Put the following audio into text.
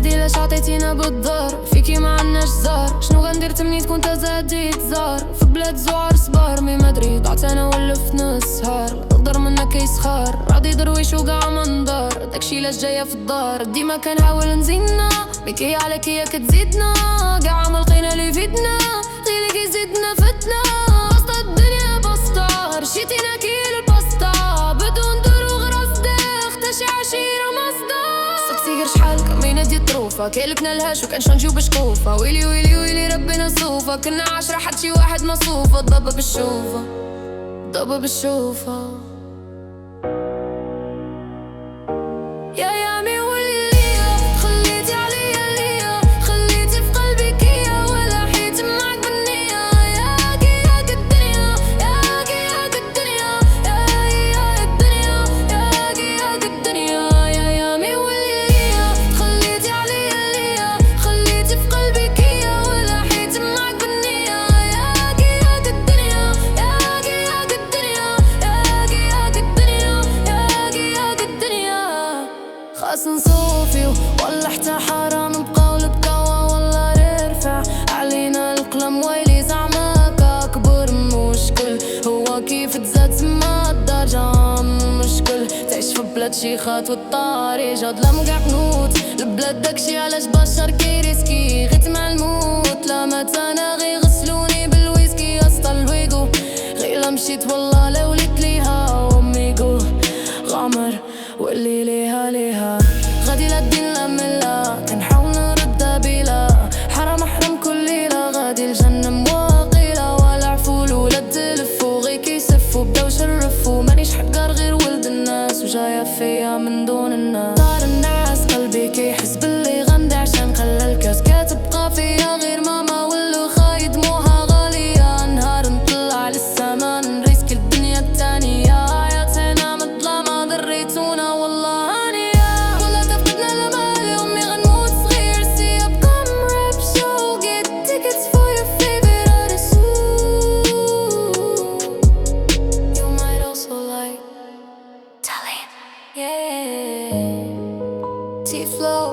هادي لاش عطيتينا بالدار، فيكي ما عناش زار. شنو غندير تمني تكون تزاديت زار في بلاد زوار صبار. مي مدري ضعت انا ولفت السهار، نقدر منك يسخر راضي درويش وقاع منظر. داكشي لاش جايه في الدار ديما كنحاول نزيدنا، بكي عليك هي كتزيدنا. قاع عمل لقينا اللي يفيدنا، غير اللي كيزيدنا فتنا. بسطة الدنيا بسطة رشيتينا كيل البسطة، بدون دور وغرس داخ تا شي عشيرة مصدر. سكسي غير شحال كمينة ديال الطروفة، كيلكنا الهاش وكنشونجيو بشكوفة. ويلي ويلي ويلي ربنا صوفة، كنا 10 حد شي واحد مصوفة. ضبة بالشوفة ضبة بالشوفة. خاص نصوفي ولا حتى حرام نبقاو البقاوة ولا نرفع علينا القلم. ويلي زعما كبر مشكل، هو كيف تزاد سما الدرجة مشكل. تعيش في بلاد شيخات والطاري جاد لا مقع قنوت. البلاد داكشي علاش بشر كيريسكي غيت مع الموت. لا مات انا غي غسلوني بالويسكي اسطى الويغو. غير لا مشيت والله لا وليت ليها اميغو. غامر واللي ليها غادي لا الدين لا ملا. كنحاول نردها بلا حرام حرام كل ليلة. غادي الجنة مواقيلة ولا عفول ولا تلفو. غي كيسفو بداو شرفو، مانيش حقار غير ولد الناس وجاية فيا من دون الناس. صار الناس قلبي كيحس باللي غندي عشان خلى الكاس كتبقى فيا غير ماما. ولو خاي دموعها غالية، نهار نطلع للسما نريسك الدنيا التانية. حياتنا مظلمة ضريتونا والله هانية. ولا تفقدنا الامل يومي غنموت صغير. See upcome rap show, get tickets for your favorite artist. You might also like Tallinn, yeah. T-Flow,